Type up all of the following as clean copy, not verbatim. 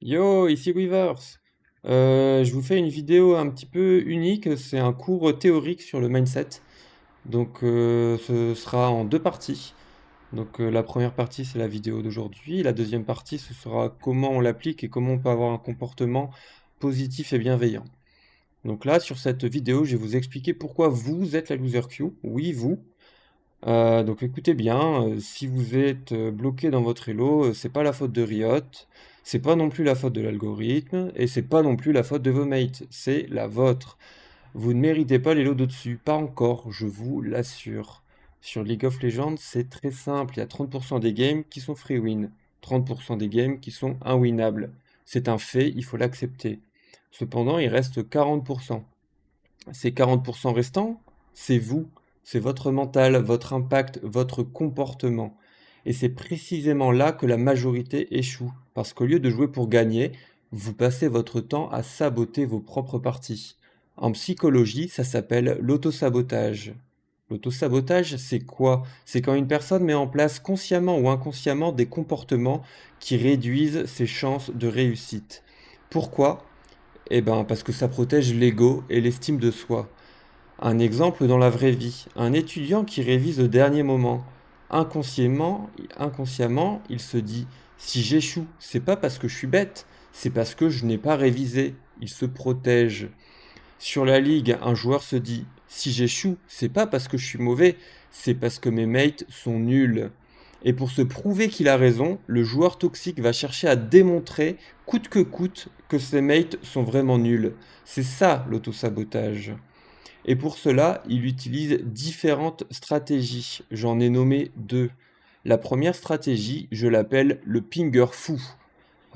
Yo, ici Weavers. Je vous fais une vidéo un petit peu unique. C'est un cours théorique sur le mindset. Donc, ce sera en deux parties. Donc, la première partie, c'est la vidéo d'aujourd'hui. La deuxième partie, ce sera comment on l'applique et comment on peut avoir un comportement positif et bienveillant. Donc là, sur cette vidéo, je vais vous expliquer pourquoi vous êtes la loser queue. Oui, vous. Donc écoutez bien, si vous êtes bloqué dans votre elo, c'est pas la faute de Riot, c'est pas non plus la faute de l'algorithme, et c'est pas non plus la faute de vos mates, c'est la vôtre. Vous ne méritez pas l'elo d'au-dessus, pas encore, je vous l'assure. Sur League of Legends, c'est très simple, il y a 30% des games qui sont free win, 30% des games qui sont inwinables. C'est un fait, il faut l'accepter. Cependant, il reste 40%. Ces 40% restants, c'est vous, c'est votre mental, votre impact, votre comportement. Et c'est précisément là que la majorité échoue. Parce qu'au lieu de jouer pour gagner, vous passez votre temps à saboter vos propres parties. En psychologie, ça s'appelle l'autosabotage. L'autosabotage, c'est quoi? C'est quand une personne met en place consciemment ou inconsciemment des comportements qui réduisent ses chances de réussite. Pourquoi? Eh ben, parce que ça protège l'ego et l'estime de soi. Un exemple dans la vraie vie, un étudiant qui révise au dernier moment. Inconsciemment, il se dit, si j'échoue, c'est pas parce que je suis bête, c'est parce que je n'ai pas révisé. Il se protège. Sur la ligue, un joueur se dit, si j'échoue, c'est pas parce que je suis mauvais, c'est parce que mes mates sont nuls. Et pour se prouver qu'il a raison, le joueur toxique va chercher à démontrer, coûte que ses mates sont vraiment nuls. C'est ça l'autosabotage. Et pour cela, il utilise différentes stratégies. J'en ai nommé deux. La première stratégie, je l'appelle le pinger fou.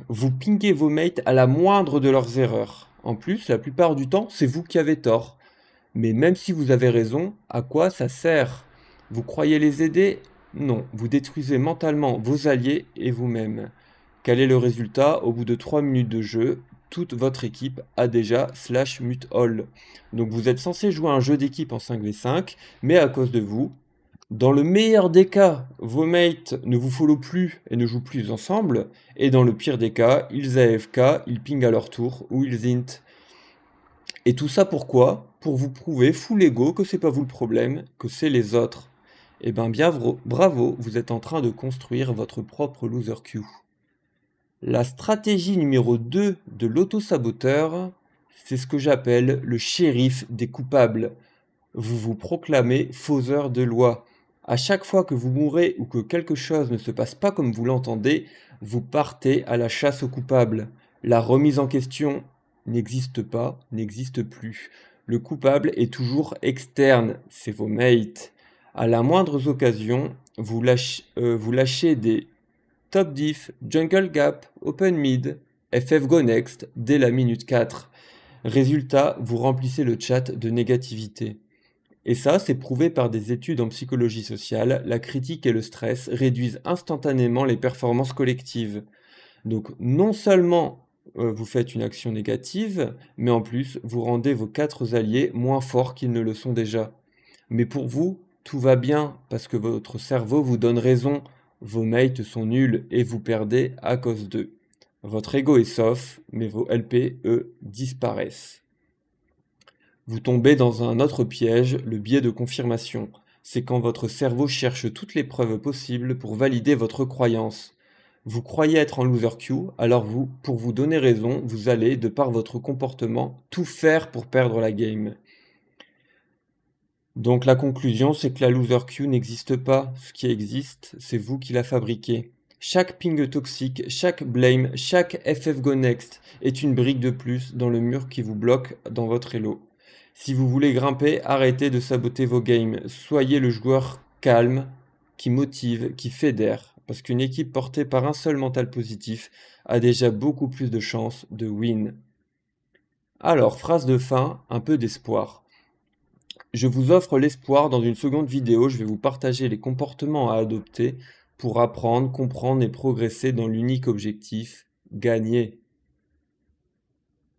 Vous pingez vos mates à la moindre de leurs erreurs. En plus, la plupart du temps, c'est vous qui avez tort. Mais même si vous avez raison, à quoi ça sert? Vous croyez les aider? Non, vous détruisez mentalement vos alliés et vous-même. Quel est le résultat? Au bout de 3 minutes de jeu, toute votre équipe a déjà slash mute all. Donc vous êtes censé jouer un jeu d'équipe en 5v5, mais à cause de vous, dans le meilleur des cas, vos mates ne vous follow plus et ne jouent plus ensemble, et dans le pire des cas, ils AFK, ils pingent à leur tour ou ils int. Et tout ça pourquoi? Pour vous prouver full ego que c'est pas vous le problème, que c'est les autres. Eh ben bien bravo, vous êtes en train de construire votre propre loser queue. La stratégie numéro 2 de l'auto-saboteur, c'est ce que j'appelle le shérif des coupables. Vous vous proclamez faiseur de loi. À chaque fois que vous mourrez ou que quelque chose ne se passe pas comme vous l'entendez, vous partez à la chasse aux coupables. La remise en question n'existe pas, n'existe plus. Le coupable est toujours externe, c'est vos mates. À la moindre occasion, vous lâchez des top diff, jungle gap, open mid, FF go next dès la minute 4. Résultat, vous remplissez le chat de négativité. Et ça, c'est prouvé par des études en psychologie sociale, la critique et le stress réduisent instantanément les performances collectives. Donc non seulement vous faites une action négative, mais en plus vous rendez vos quatre alliés moins forts qu'ils ne le sont déjà. Mais pour vous, tout va bien parce que votre cerveau vous donne raison, vos mates sont nuls et vous perdez à cause d'eux. Votre ego est sauf, mais vos LP, eux, disparaissent. Vous tombez dans un autre piège, le biais de confirmation. C'est quand votre cerveau cherche toutes les preuves possibles pour valider votre croyance. Vous croyez être en loser queue, alors vous, pour vous donner raison, vous allez, de par votre comportement, tout faire pour perdre la game. Donc la conclusion, c'est que la loser queue n'existe pas. Ce qui existe, c'est vous qui la fabriquez. Chaque ping toxique, chaque blame, chaque FF go next est une brique de plus dans le mur qui vous bloque dans votre elo. Si vous voulez grimper, arrêtez de saboter vos games. Soyez le joueur calme, qui motive, qui fédère. Parce qu'une équipe portée par un seul mental positif a déjà beaucoup plus de chances de win. Alors, phrase de fin, un peu d'espoir. Je vous offre l'espoir dans une seconde vidéo, je vais vous partager les comportements à adopter pour apprendre, comprendre et progresser dans l'unique objectif, gagner.